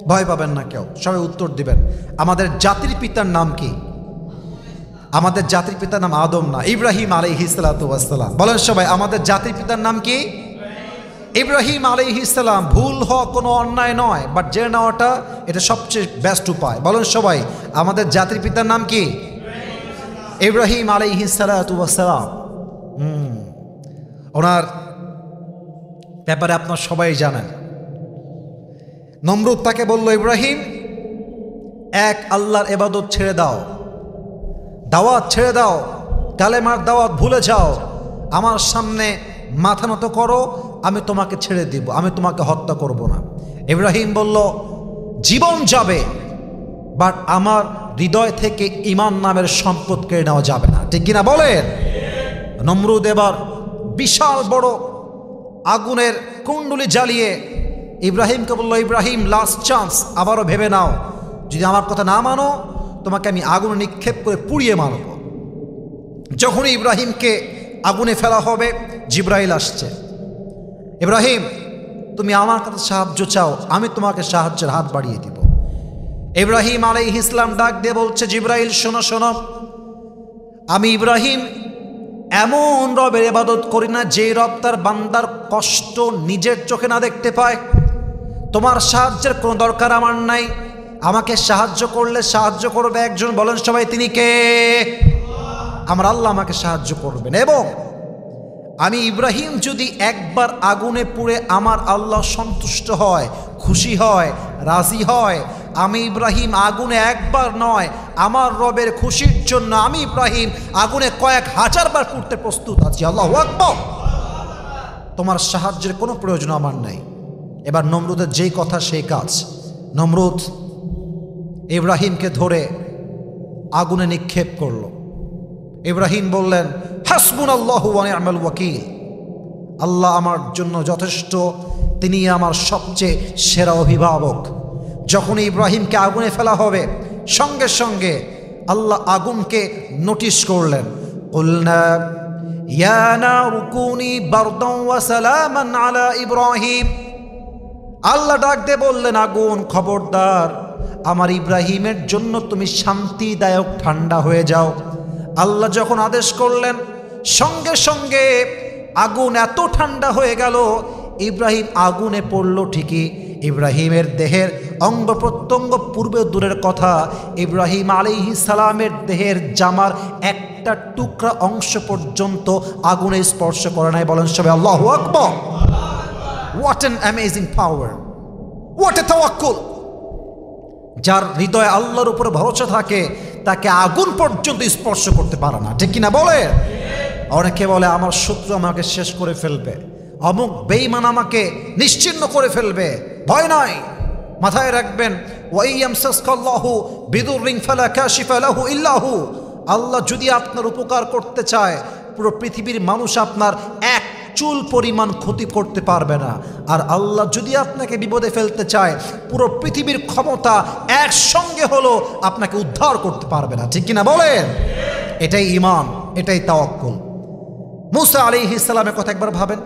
ভয় পাবেন না কেউ, সবাই উত্তর দিবেন, আমাদের জাতির পিতার নাম কি? আমাদের জাতির পিতার নাম আদম না, ইব্রাহিম আলাইহিস সালাতু ওয়াস সালাম। বলেন সবাই, আমাদের জাতির পিতার নাম কি? ইব্রাহিম আলাইহিস সালাম। ভুল হওয়া কোনো অন্যায় নয়, বাট জেনে নেওয়াটা এটা সবচেয়ে বেস্ট উপায়। বলেন সবাই, আমাদের জাতির পিতার নাম কি? ইব্রাহিম আলাইহিস সালাতু ওয়াস সালাম। ওনার ব্যাপারে আপনার সবাই জানেন। নমরুদ তাকে বলল, ইব্রাহিম, এক আল্লাহর ইবাদত ছেড়ে দাও, দাওয়াত ছেড়ে দাও, কালেমার দাওয়াত ভুলে যাও, আমার সামনে মাথা নত করো, আমি তোমাকে ছেড়ে দিব, আমি তোমাকে হত্যা করব না। ইব্রাহিম বলল, জীবন যাবে, বাট আমার হৃদয় থেকে ঈমান নামের সম্পদ কেড়ে নেওয়া যাবে না। ঠিক কিনা বলেন? নমরুদ এবার বিশাল বড় আগুনের কুণ্ডুলি জ্বালিয়ে ইব্রাহিমকে বলল, ইব্রাহিম, লাস্ট চান্স, আবারও ভেবে নাও, যদি আমার কথা না মানো তোমাকে আমি আগুনে নিক্ষেপ করে পুড়িয়ে মারব। যখনই ইব্রাহিমকে আগুনে ফেলা হবে, জিবরাইল আসছে। ইব্রাহিম, তুমি আমার কাছে সাহায্য চাও, আমি তোমাকে সাহায্যের হাত বাড়িয়ে দিব। ইব্রাহিম আলাইহিস সালাম ডাক দিয়ে বলছে, জিবরাইল শোনো শোনো, আমি ইব্রাহিম এমন রবের ইবাদত করি না যে রব তার বান্দার কষ্ট নিজের চোখে না দেখতে পায়। তোমার সাহায্যের কোনো দরকার আমার নাই, আমাকে সাহায্য করলে সাহায্য করবে একজন, বলেন সবাই তিনি কে? আমার আল্লাহ আমাকে সাহায্য করবেন। এবং আমি ইব্রাহিম যদি একবার আগুনে পুড়ে আমার আল্লাহ সন্তুষ্ট হয়, খুশি হয়, রাজি হয়, আমি ইব্রাহিম আগুনে একবার নয়, আমার রবের খুশির জন্য আমি ইব্রাহিম আগুনে কয়েক হাজার বার পুড়তে প্রস্তুত আছি। আল্লাহু আকবার। তোমার সাহায্যের কোনো প্রয়োজন আমার নাই। এবার নমরুদের যেই কথা সেই কাজ। নমরুদ ইব্রাহিমকে ধরে আগুনে নিক্ষেপ করল। ইব্রাহিম বললেন, হাসবুনাল্লাহু ওয়া নি'মাল ওয়াকিল, আল্লাহ আমার জন্য যথেষ্ট, তিনি আমার সবচেয়ে সেরা অভিভাবক। যখন ইব্রাহিমকে আগুনে ফেলা হবে সঙ্গে সঙ্গে আল্লাহ আগুনকে নোটিশ করলেন। কুলনা ইয়া নারু কুনি বারদান ওয়া সালামান আলা ইব্রাহিম, আল্লাহ ডাক দিয়ে বললেন, আগুন খবরদার, আমার ইব্রাহিমের জন্য তুমি শান্তিদায়ক ঠান্ডা হয়ে যাও। আল্লাহ যখন আদেশ করলেন সঙ্গে সঙ্গে আগুন এত ঠান্ডা হয়ে গেল, ইব্রাহিম আগুনে পড়ল ঠিকই, ইব্রাহিমের দেহের অঙ্গ প্রত্যঙ্গ পূর্বে দূরের কথা, ইব্রাহিম আলাইহিস সালামের দেহের জামার একটা টুকরা অংশ পর্যন্ত আগুনে স্পর্শ করে নাই। বলেন সবাই আল্লাহু আকবার। What an amazing power! What a tawakkul! যার হৃদয়ে আল্লাহর উপরে ভরসা থাকে তাকে আগুন পর্যন্ত স্পর্শ করতে পারে না, ঠিক কিনা বলে? অনেকে বলে আমার শত্রু আমাকে শেষ করে ফেলবে, অমুক বেঈমান আমাকে নিশ্চিহ্ন করে ফেলবে। ভয় নাই, মাথায় রাখবেন, ওয়াইয়ামসাসকাল্লাহু বিদুররিন ফালা কাশিফা লাহু ইল্লা হু, আল্লাহ যদি আপনার উপকার করতে চায় পুরো পৃথিবীর মানুষ আপনার এক চুল পরিমাণ ক্ষতি করতে পারবে না। আর আল্লাহ যদি আপনাকে বিপদে ফেলতে চায় পুরো পৃথিবীর ক্ষমতা একসঙ্গে হলো আপনাকে উদ্ধার করতে পারবে না, ঠিক কিনা বলেন? এটাই ঈমান, এটাই তাওয়াক্কুল। মুসা আলাইহিস সালামের কথা একবার ভাবেন।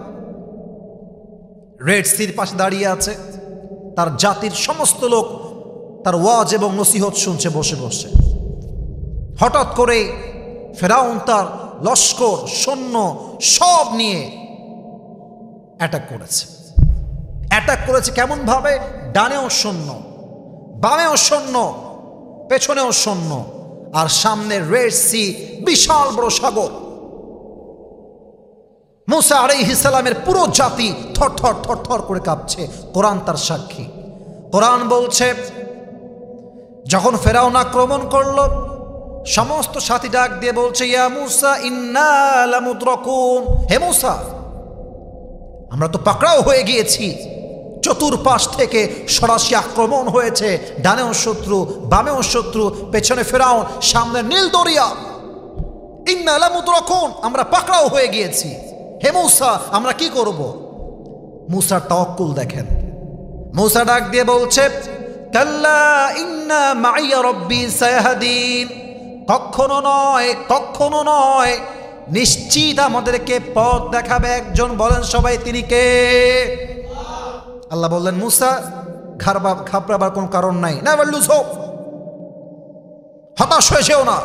রেড সির পাশে দাঁড়িয়ে আছে, তার জাতির সমস্ত লোক তার ওয়াজ এবং নসিহত শুনছে বসে বসে। হঠাৎ করে ফেরাউন তার লস্কর সৈন্য সব নিয়ে অ্যাটাক করেছে। অ্যাটাক করেছে কেমন ভাবে? ডানেও সৈন্য, বামেও সৈন্য, পেছনেও সৈন্য, আর সামনে রেড সি, বিশাল বড় সাগর। মুসা আলাইহিস সালামের পুরো জাতি থরথর থরথর করে কাঁপছে। কোরআন তার সাক্ষী। কোরআন বলছে, যখন ফেরাউন আক্রমণ করলো সমস্ত সাথী ডাক দিয়ে বলছে, ইয়া মুসা ইন্না লামুদরাকুন, হে মুসা আমরা তো পাকড়াও হয়ে গিয়েছি, চতুর্পাশ থেকে সরাসরি আক্রমণ হয়েছে, ডানেও শত্রু, বামেও শত্রু, পেছনে ফেরাউন, সামনে নীল দরিয়া। ইন্না লামুদরাকুন, আমরা পাকড়াও হয়ে গিয়েছি, হে মুসা আমরা কি করব? মুসার তাওয়াক্কুল দেখেন। মুসা ডাক দিয়ে বলছে, কাল্লা ইন্না মাইয়া রাব্বি সায়াহদিন, কখনো নয়, কখনো নয়, নিশ্চিত আমাদেরকে পথ দেখাবে একজন। বলেন সবাই তিনি কে? আল্লাহ বললেন, মুসা ঘাবড়াবার কোন কারণ নাই, নেভার লুজ হোপ, হতাশ হয়ে যেও না।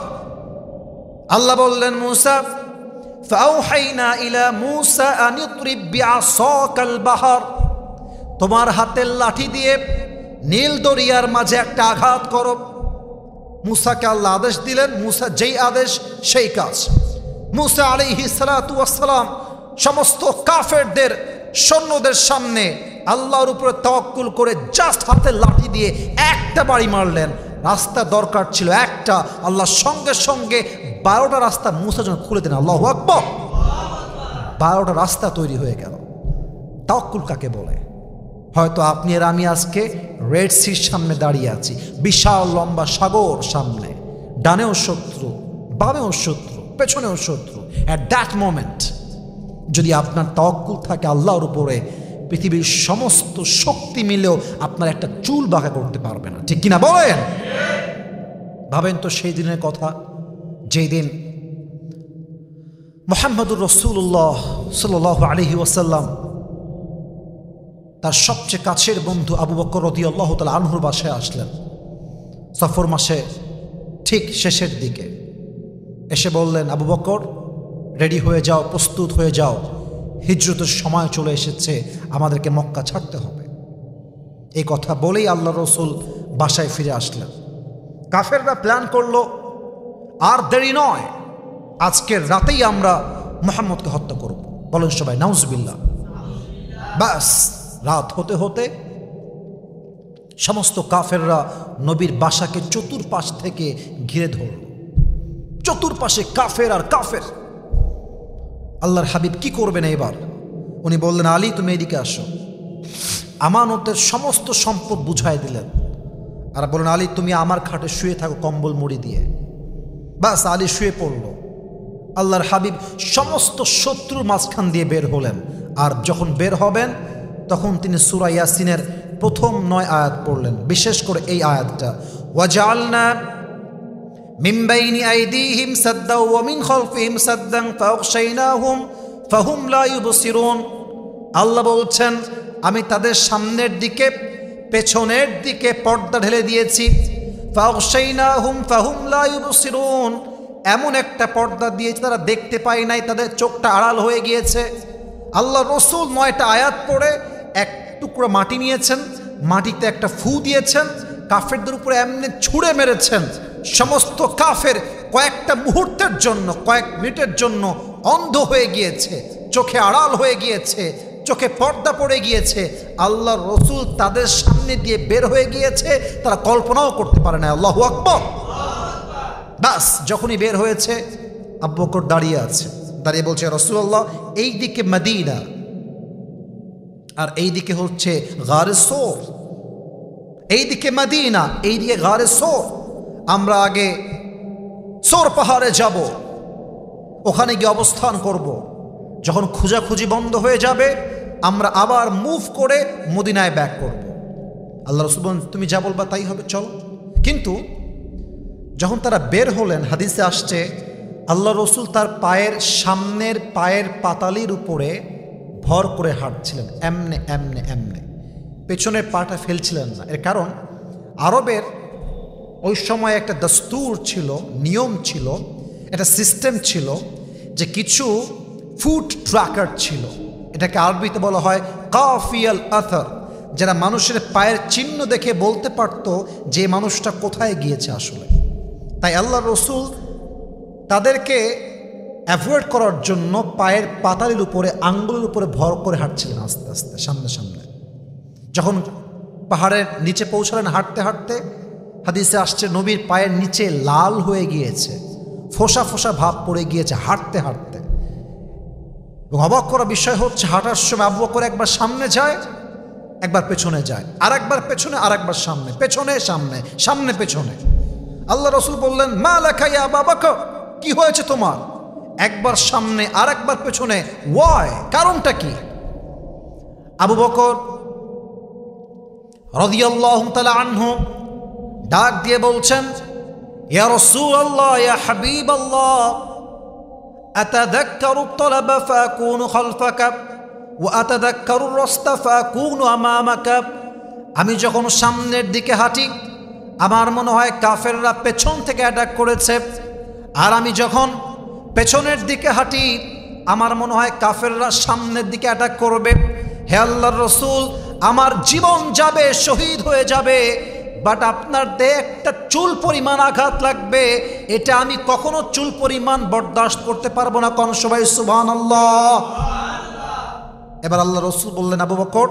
আল্লাহ বললেন, মুসা ফাওহাইনা ইলা মুসা আন ইদরিব বিআসাকাল বাহর, তোমার হাতের লাঠি দিয়ে নীল দরিয়ার মাঝে একটা আঘাত করো। মুসাকে আল্লাহ আদেশ দিলেন, মুসা যেই আদেশ সেই কাজ। মুসা আলাইহিস সালাতু ওয়াস সালাম সমস্ত কাফেরদের সৈন্যদের সামনে আল্লাহর উপরে তাওয়াক্কুল করে জাস্ট হাতের লাঠি দিয়ে একটা বাড়ি মারলেন। রাস্তা দরকার ছিল একটা, আল্লাহ সঙ্গে সঙ্গে 12টা রাস্তা মুসা যেন খুলে দেন। আল্লাহু আকবার। 12টা রাস্তা তৈরি হয়ে গেল। তাওয়াক্কুল কাকে বলে? হয়তো আপনি আর আমি আজকে রেড সির সামনে দাঁড়িয়ে আছি, বিশাল লম্বা সাগর সামনে, ডানেও শত্রু, বামেও শত্রু, পেছনেও শত্রু। অ্যাট দ্যাট মোমেন্ট যদি আপনার তাওয়াক্কুল থাকে আল্লাহর উপরে, পৃথিবীর সমস্ত শক্তি মিলেও আপনার একটা চুল বাঁকা করতে পারবে না, ঠিক কিনা বলেন? ভাবেন তো সেই দিনের কথা, যেই দিন মুহাম্মদুর রাসূলুল্লাহ সাল্লাল্লাহু আলাইহি ওয়াসাল্লাম তার সবচেয়ে কাছের বন্ধু আবু বকর রাদিয়াল্লাহু তাআলা আনহুর বাসায় আসলেন সফর মাসে ঠিক শেষের দিকে। এসে বললেন, আবু বকর রেডি হয়ে যাও, প্রস্তুত হয়ে যাও, হিজরতের সময় চলে এসেছে, আমাদেরকে মক্কা ছাড়তে হবে। এই কথা বলেই আল্লাহ রসুল বাসায় ফিরে আসলেন। কাফেররা প্ল্যান করলো, আর দেরি নয়, আজকের রাতেই আমরা মুহাম্মদকে হত্যা করব। বলেন সবাই নাউজুবিল্লাহ। ব্যাস রাত হতে হতে সমস্ত কাফেররা নবীর বাসাকে চতুর্পাশ থেকে ঘিরে ধরল। চতুর্পাশে কাফের আর কাফের। আল্লাহর হাবিব কি করবেন এবার? উনি বললেন, আলী তুমি এদিকে আসো। আমানতের সমস্ত সম্পদ বুঝাই দিলেন আর বললেন, আলী তুমি আমার খাটে শুয়ে থাকো কম্বল মুড়ি দিয়ে। বাস আলী শুয়ে পড়ল। আল্লাহর হাবিব সমস্ত শত্রুর মাঝখান দিয়ে বের হলেন। আর যখন বের হবেন তখন তিনি সূরা ইয়াসিনের প্রথম 9 আয়াত পড়লেন, বিশেষ করে এই আয়াতটা, ওয়াজআলনা মিন বাইনি আইদিহিম সাদ্দাও ওয়া মিন খালফিহিম সাদ্দান ফাগশাইনাহুম ফাহুম লা ইউবসিরুন। আল্লাহ বলছেন, আমি তাদের সামনের দিকে পেছনের দিকে পর্দা ঢেলে দিয়েছি। ফাগশাইনাহুম ফাহুম লা ইউবসিরুন, এমন একটা পর্দা দিয়েছে তারা দেখতে পায় নাই, তাদের চোখটা আড়াল হয়ে গিয়েছে। আল্লাহ রসুল 9টা আয়াত পড়ে এক টুকরো মাটি নিয়েছেন, মাটিতে একটা ফু দিয়েছেন, কাফেরদের উপরে এমনি ছুঁড়ে মেরেছেন। সমস্ত কাফের কয়েকটা মুহূর্তের জন্য, কয়েক মিনিটের জন্য অন্ধ হয়ে গিয়েছে, চোখে আড়াল হয়ে গিয়েছে, চোখে পর্দা পড়ে গিয়েছে। আল্লাহ রসুল তাদের সামনে দিয়ে বের হয়ে গিয়েছে, তারা কল্পনাও করতে পারে না। আল্লাহু আকবার। বাস যখনই বের হয়েছে, আবু বকর দাঁড়িয়ে আছে, দাঁড়িয়ে বলছে, রাসূলুল্লাহ এই দিকে মদিনা আর এই দিকে হচ্ছে গারে সোর, এই দিকে মদিনা, এই দিকে গারে সোর। আমরা আগে সোর পাহাড়ে যাব, ওখানে গিয়ে অবস্থান করব। যখন খোঁজাখুঁজি বন্ধ হয়ে যাবে আমরা আবার মুভ করে মদিনায় ব্যাক করব। আল্লাহ রাসূল বলেন, তুমি যা বলবা তাই হবে, চলো। কিন্তু যখন তারা বের হলেন, হাদিসে আসছে আল্লাহ রসুল তার পায়ের সামনের পায়ের পাতালির উপরে ভর করে হাঁটছিলেন, এমনে এমনে এমনে, পেছনের পাটা ফেলছিলেন না। এর কারণ আরবের ওই সময় একটা দস্তুর ছিল, নিয়ম ছিল, একটা সিস্টেম ছিল যে কিছু ফুট ট্র্যাকার ছিল, এটাকে আরবিতে বলা হয় কাফিয়াল আথর, যারা মানুষের পায়ের চিহ্ন দেখে বলতে পারতো যে মানুষটা কোথায় গিয়েছে আসলে। তাই আল্লাহ রসুল তাদেরকে অ্যাভয়েড করার জন্য পায়ের পাতালির উপরে, আঙ্গুলের উপরে ভর করে হাঁটছিলেন আস্তে আস্তে সামনে সামনে। যখন পাহাড়ের নিচে পৌঁছালেন হাঁটতে হাঁটতে, হাদিসে আসছে নবীর পায়ের নিচে লাল হয়ে গিয়েছে, ফোসা ফোসা ভাব পড়ে গিয়েছে হাঁটতে হাঁটতে। এবং অবাক করা বিষয় হচ্ছে, হাঁটার সময় আবু বকর একবার সামনে যায়, একবার পেছনে যায়, আর একবার পেছনে, আর একবার সামনে, পেছনে সামনে, সামনে পেছনে। আল্লাহ রসুল বললেন, মা লাকা ইয়া আবু বকর, কি হয়েছে তোমার? একবার সামনে আর একবার পেছনে, ওয়াই, কারণটা কি? আবু বকর রাদিয়াল্লাহু তাআলা আনহু ডাক দিয়ে বলছেন, ইয়া রাসূলুল্লাহ, ইয়া হাবিবাল্লাহ, আতাযাক্কারু আত-তালাবা ফাকুনু খালফাকা ওয়া আতাযাক্কারু আর-রাসতা ফাকুনু আমামাকা। আমি যখন সামনের দিকে হাঁটি আমার মনে হয় কাফেররা পেছন থেকে অ্যাটাক করেছে, আর আমি যখন পেছনের দিকে হাঁটি আমার মনে হয় কাফেররা সামনের দিকে অ্যাটাক করবে। হে আল্লাহর রসুল, আমার জীবন যাবে, শহীদ হয়ে যাবে, বাট আপনার দেহে একটা চুল পরিমাণ আঘাত লাগবে, এটা আমি কখনো চুল পরিমাণ বরদাস্ত করতে পারবো না। কোন সবাই সুবহানাল্লাহ। এবার আল্লাহ রসুল বললেন, আবু বকর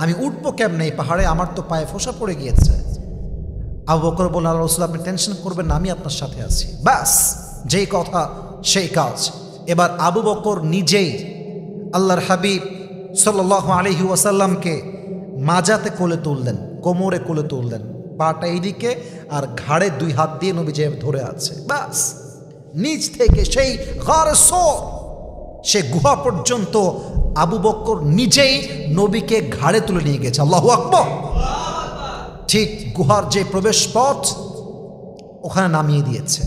আমি উঠবো কেমনে এই পাহাড়ে, আমার তো পায়ে ফোসা পড়ে গিয়েছে। আবু বকর বললেন, আল্লাহ রসুল আপনি টেনশন করবেন না, আমি আপনার সাথে আছি। ব্যাস যেই কথা সেই কাজ। এবার আবু বকর নিজেই আল্লাহর হাবিব সাল্লাল্লাহু আলাইহি ওয়াসাল্লামকে মাজাতে কোলে তুললেন, কোমরে কোলে তুললেন, পাটা এইদিকে আর ঘাড়ে 2 হাত দিয়ে নবী যে ধরে আছে। ব্যাস নিচ থেকে সেই গারে সোর, সে গুহা পর্যন্ত আবু বকর নিজেই নবীকে ঘাড়ে তুলে নিয়ে গেছে। আল্লাহু আকবার। ঠিক গুহার যে প্রবেশ পথ ওখানে নামিয়ে দিয়েছে।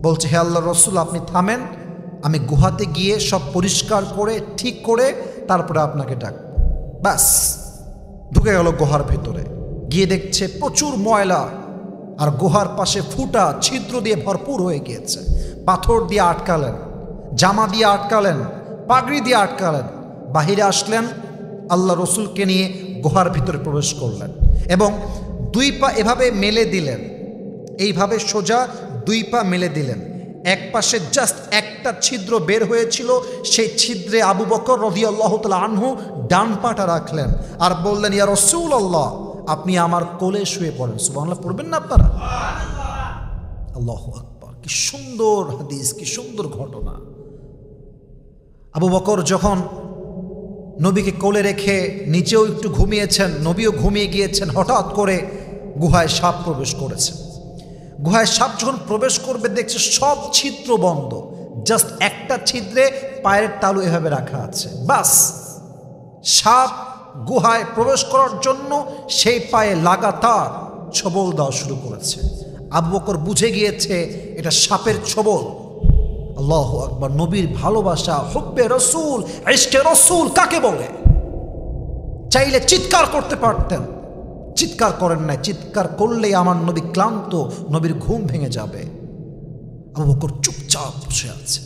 বলছে, হে আল্লাহর রসুল আপনি থামেন, আমি গুহাতে গিয়ে সব পরিষ্কার করে ঠিক করে তারপরে আপনাকে ডাক। ব্যাস ঢুকে গেল গুহার ভেতরে, গিয়ে দেখছে প্রচুর ময়লা, আর গুহার পাশে ফুটা ছিদ্র দিয়ে ভরপুর হয়ে গিয়েছে। পাথর দিয়ে আটকালেন, জামা দিয়ে আটকালেন, পাগড়ি দিয়ে আটকালেন, বাহিরে আসলেন, আল্লাহ রসুলকে নিয়ে গুহার ভিতরে প্রবেশ করলেন এবং দুই পা এভাবে মেলে দিলেন, এইভাবে সোজা দুই পা মেলে দিলেন। এক পাশে জাস্ট একটা ছিদ্র বের হয়েছিল, সেই ছিদ্রে আবু বকর রাদিয়াল্লাহু তাআলা আনহু ডান পাটা রাখলেন আর বললেন, ইয়া রাসূলুল্লাহ, আপনি আমার কোলে শুয়ে পড়েন। সুবহানাল্লাহ পড়বেন না আপনারা? আল্লাহু আকবার। কি সুন্দর হাদিস, কি সুন্দর ঘটনা। আবু বকর যখন নবীকে কোলে রেখে নিচেও একটু ঘুমিয়েছেন, নবীও ঘুমিয়ে গিয়েছেন, হঠাৎ করে গুহায় সাপ প্রবেশ করেছে। গুহায় সাপ যখন প্রবেশ করবে দেখছে সব ছিদ্র বন্ধ, জাস্ট একটা ছিদ্রে পায়ের তালু এভাবে রাখা আছে। বাস, সাপ গুহায় প্রবেশ করার জন্য সেই পায়ে লাগাতার ছোবল দেওয়া শুরু করেছে। আবু বকর বুঝে গিয়েছে এটা সাপের ছোবল। আল্লাহু আকবার। নবীর ভালোবাসা, হুব্বে রসুল, ইশকে রসুল কাকে বলে? চাইলে চিৎকার করতে পারতেন, চিৎকার করেন নাই। চিৎকার করলেই আমার নবী ক্লান্ত, নবীর ঘুম ভেঙে যাবে। আবু বকর চুপচাপ বসে আছে।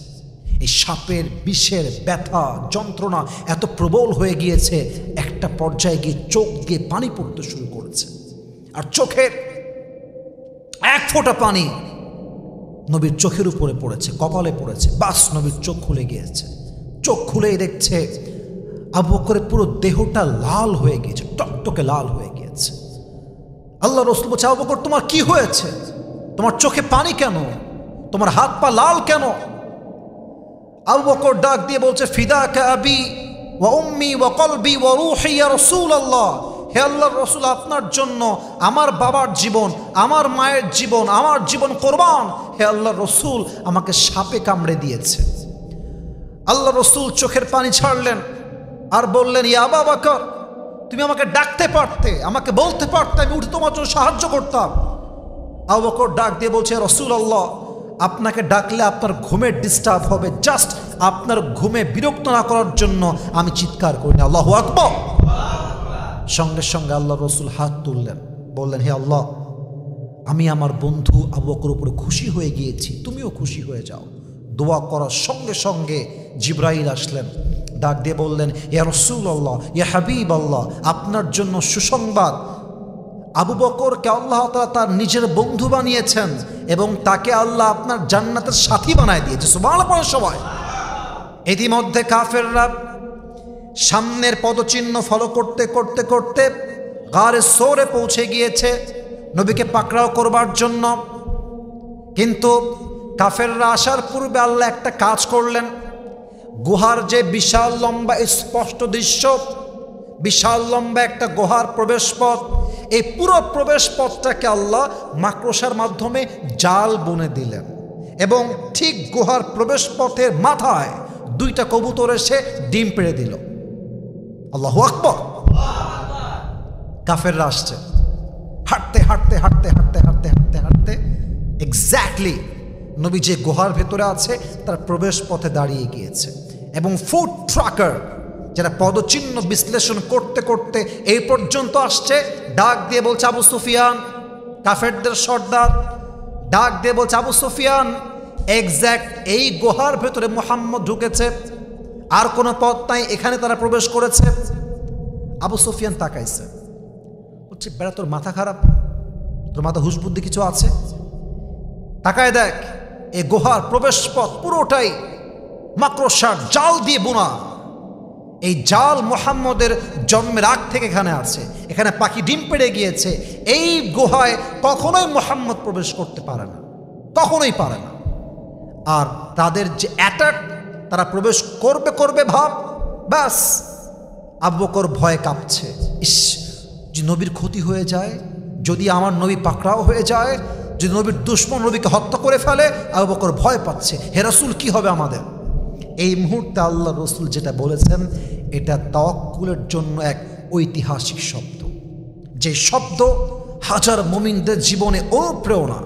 এই সাপের বিষের ব্যথা, যন্ত্রণা এত প্রবল হয়ে গিয়েছে, একটা পর্যায়ে গিয়ে চোখ দিয়ে পানি পড়তে শুরু করেছে। আর চোখের এক ফোঁটা পানি নবীর চোখের উপরে পড়েছে, কপালে পড়েছে। বাস, নবীর চোখ খুলে গিয়েছে। চোখ খুলেই দেখছে আবু বকরের পুরো দেহটা লাল হয়ে গিয়েছে, টকটকে লাল হয়ে গিয়েছে। আল্লাহ রাসূল বলছে, আবু বকর তোমার কি হয়েছে? তোমার চোখে পানি কেন? তোমার হাত পা লাল কেন? আবু বকর ডাক দিয়ে বলছে, ফিদাকা আবি ওয়া উম্মি ওয়া কলবি ওয়া রূহি ইয়া রাসূলুল্লাহ। হে আল্লাহর রাসূল, আপনার জন্য আমার বাবার জীবন, আমার মায়ের জীবন, আমার জীবন কোরবান। হে আল্লাহর রাসূল, আমাকে সাপে কামড়ে দিয়েছে। আল্লাহ রাসূল চোখের পানি ছাড়লেন আর বললেন, ইয়া আবু বকর, তুমি আমাকে ডাকতে পারতে, আমাকে বলতে পারতে, আমি উঠে তোমার জন্য সাহায্য করতাম। আবু বকর ডাক দিয়ে বলছে, রাসূলুল্লাহ, আপনাকে ডাকলে আপনার ঘুমে ডিস্টার্ব হবে, জাস্ট আপনার ঘুমে বিরক্ত না করার জন্য আমি চিৎকার করি না। আল্লাহু আকবার। সঙ্গে সঙ্গে আল্লাহ রসুল হাত তুললেন, বললেন, হে আল্লাহ, আমি আমার বন্ধু আবু বকরের উপরে খুশি হয়ে গিয়েছি, তুমিও খুশি হয়ে যাও। দোয়া করার সঙ্গে সঙ্গে জিবরাইল আসলেন, ডাক দিয়ে বললেন, ইয়া রাসূলুল্লাহ, ইয়া হাবিবাল্লাহ, আপনার জন্য সুসংবাদ। আবু বকরকে আল্লাহ তাআলা তার নিজের বন্ধু বানিয়েছেন এবং তাকে আল্লাহ আপনার জান্নাতের সাথী বানায় দিয়েছে। সুবহানাল্লাহ। সবাই ইতিমধ্যে কাফেররা সামনের পদচিহ্ন ফলো করতে করতে করতে গারে সোরে পৌঁছে গিয়েছে নবীকে পাকড়াও করবার জন্য। কিন্তু কাফেররা আসার পূর্বে আল্লাহ একটা কাজ করলেন। গুহার যে বিশাল লম্বা স্পষ্ট দৃশ্য, বিশাল লম্বা একটা গুহার প্রবেশ পথ, এই পুরো প্রবেশ পথটাকে আল্লাহ মাকড়সার মাধ্যমে জাল বুনে দিলেন এবং ঠিক গুহার প্রবেশ পথের মাথায় দুইটা কবুতর এসে ডিম পেড়ে দিল। আল্লাহু আকবার। কাফেররা আসছে, হাঁটতে হাঁটতে হাঁটতে হাঁটতে হাঁটতে হাঁটতে হাঁটতে এক্স্যাক্টলি নবী যে গুহার ভেতরে আছে তার প্রবেশ পথে দাঁড়িয়ে গিয়েছে এবং ফুট ট্রাকার যারা পদচিহ্ন বিশ্লেষণ করতে করতে এই পর্যন্ত আসছে, ডাক দিয়ে বলছে, আবু সুফিয়ান, কাফেরদের সর্দার ডাক দিয়ে বলছে, আবু সুফিয়ান, এক্স্যাক্ট এই গুহার ভেতরে মুহাম্মদ ঢুকেছে, আর কোনো পথ নাই, এখানে তারা প্রবেশ করেছে। আবু সুফিয়ান তাকাইছে, বলছে, বেড়া, তোর মাথা খারাপ? তোর মাথা হুশ বুদ্ধি কিছু আছে? তাকায় দেখ, এই গুহার প্রবেশ পথ পুরোটাই মাকড়সার জাল দিয়ে বোনা। এই জাল মুহাম্মদের জন্মের আগ থেকে এখানে আছে, এখানে পাখি ডিম পেড়ে গিয়েছে। এই গুহায় কখনোই মুহাম্মদ প্রবেশ করতে পারে না, কখনোই পারে না। আর তাদের যে অ্যাটাক, তারা প্রবেশ করবে করবে ভাব, ব্যাস আবু বকর ভয়ে কাঁপছে। ইস, যে নবীর ক্ষতি হয়ে যায়, যদি আমার নবী পাকড়াও হয়ে যায়, যদি নবীর দুশমন নবীকে হত্যা করে ফেলে, আবু বকর ভয় পাচ্ছে, হে রাসূল, কি হবে আমাদের? এই মুহূর্তে আল্লাহ রসুল যেটা বলেছেন, এটা তাওয়াক্কুলের জন্য এক ঐতিহাসিক শব্দ, যে শব্দ হাজার মুমিনদের জীবনে অনুপ্রেরণা,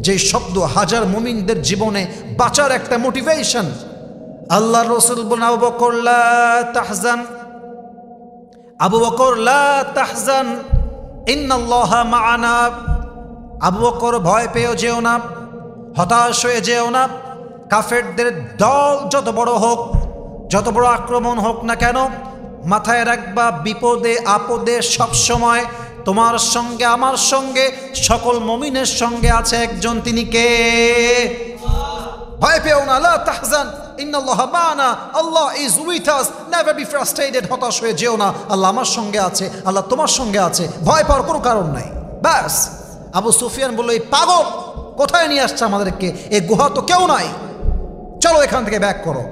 যে শব্দ হাজার মুমিনদের জীবনে বাঁচার একটা মোটিভেশন। আল্লাহ রসুল বলেন, আবু বকর লা তাহজান, আবু বকর লা তাহজান, ইন্নাল্লাহা মা'ানা। আবু বকর, ভয় পেও যেও না, হতাশ হয়ে যেও না, কাফেরদের দল যত বড় হোক, যত বড় আক্রমণ হোক না কেন, মাথায় রাখবা বিপদে আপদে সবসময় তোমার সঙ্গে আমার সঙ্গে সকল মুমিনের সঙ্গে আছে একজন, তিনি কে? ভয় পেও না, লা তাহজান ইন্নাল্লাহা মা'ানা, Allah is with us, never be frustrated, হতাশ হয়ে যেও না, আল্লাহ আমার সঙ্গে আছে, আল্লাহ তোমার সঙ্গে আছে, ভয় পাওয়ার কোনো কারণ নাই। ব্যাস। আবু সুফিয়ান বলল, এই পাগল কোথায় নিয়ে আসছে আমাদেরকে, এই গুহা তো কেউ নাই, চলো এখান থেকে ব্যাক করো।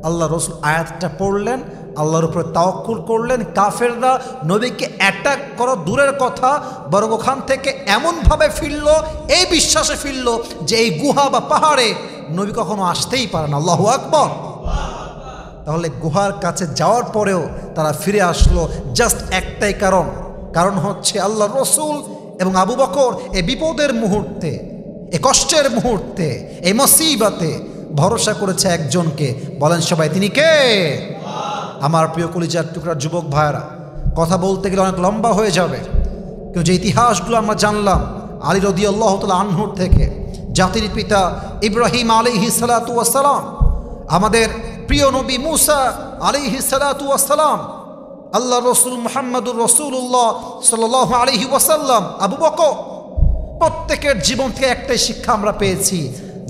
আল্লাহ রসুল আয়াতটা পড়লেন, আল্লাহর উপরে তাওয়াক্কুল করলেন। কাফেররা নবীকে অ্যাটাক করো দূরের কথা, বরং ওখান থেকে এমনভাবে ফিরল, এই বিশ্বাসে ফিরল যে এই গুহা বা পাহাড়ে নবী কখনো আসতেই পারে না। আল্লাহু আকবার। তাহলে গুহার কাছে যাওয়ার পরেও তারা ফিরে আসলো জাস্ট একটাই কারণ হচ্ছে আল্লাহ রসুল এবং আবু বকর এই বিপদের মুহূর্তে, এই কষ্টের মুহূর্তে, এই মুসিবতে ভরসা করেছে একজনকে। বলেন সবাই, তিনি কে? আমার প্রিয় কলিজার টুকরার যুবক ভাইরা, কথা বলতে গেলে অনেক লম্বা হয়ে যাবে, কিন্তু যে ইতিহাসগুলো আমরা জানলাম আলী রাদিয়াল্লাহু তাআলা আনহুর থেকে, জাতির পিতা ইব্রাহিম আলাইহিস সালাতু ওয়াস সালাম, আমাদের প্রিয় নবী মুসা আলাইহিস সালাতু ওয়াস সালাম, আল্লাহ রসুল মুহাম্মদুর রাসূলুল্লাহ সাল্লাল্লাহু আলাইহি ওয়াসাল্লাম, আবু বকর, প্রত্যেকের জীবন থেকে একটাই শিক্ষা আমরা পেয়েছি,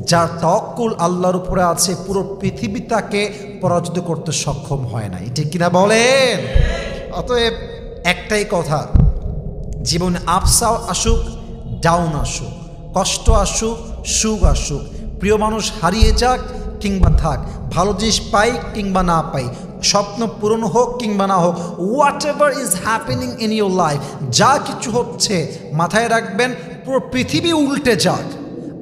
যার তাওয়াক্কুল আল্লাহর উপরে আছে পুরো পৃথিবী তাকে পরাজিত করতে সক্ষম হয় না। এটা কিনা বলেন? অতএব একটাই কথা, জীবনে আপস আসুক ডাউন আসুক, কষ্ট আসুক সুখ আসুক, প্রিয় মানুষ হারিয়ে যাক কিংবা থাক, ভালো জিনিস পাই কিংবা না পাই, স্বপ্ন পূরণ হোক কিংবা না হোক, what ever is happening in your life, যা কিছু হচ্ছে মাথায় রাখবেন পুরো পৃথিবী উল্টে যাক,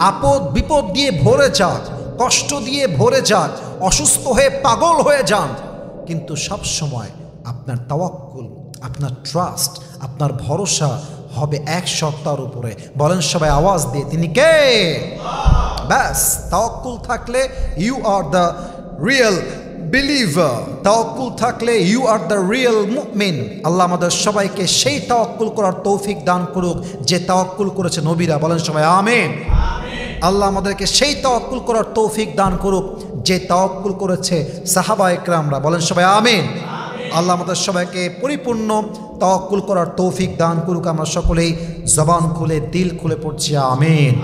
আপদ বিপদ দিয়ে ভরে যাক, কষ্ট দিয়ে ভরে যাক, অসুস্থ হয়ে পাগল হয়ে যান, কিন্তু সব সময় আপনার তাওয়াক্কুল, আপনার ট্রাস্ট, আপনার ভরসা হবে এক সত্তার উপরে। বলেন সবাই আওয়াজ দিয়ে, তিনি কে? ব্যাস। তাওয়াক্কুল থাকলে you are the real believer, তাওয়াক্কুল থাকলে ইউ আর দ্য রিয়েল মুমিন। আল্লাহ আমাদের সবাইকে সেই তাওয়াক্কুল করার তৌফিক দান করুক যে তাওয়াক্কুল করেছে নবীরা। বলেন সবাই আমিন। আল্লাহ আমাদেরকে সেই তাওয়াক্কুল করার তৌফিক দান করুক যে তাওয়াক্কুল করেছে সাহাবা ইকরামরা। বলেন সবাই আমিন। আল্লাহ আমাদের সবাইকে পরিপূর্ণ তাওয়াক্কুল করার তৌফিক দান করুক। আমরা সকলেই জবান খুলে দিল খুলে পড়ছি আমিন।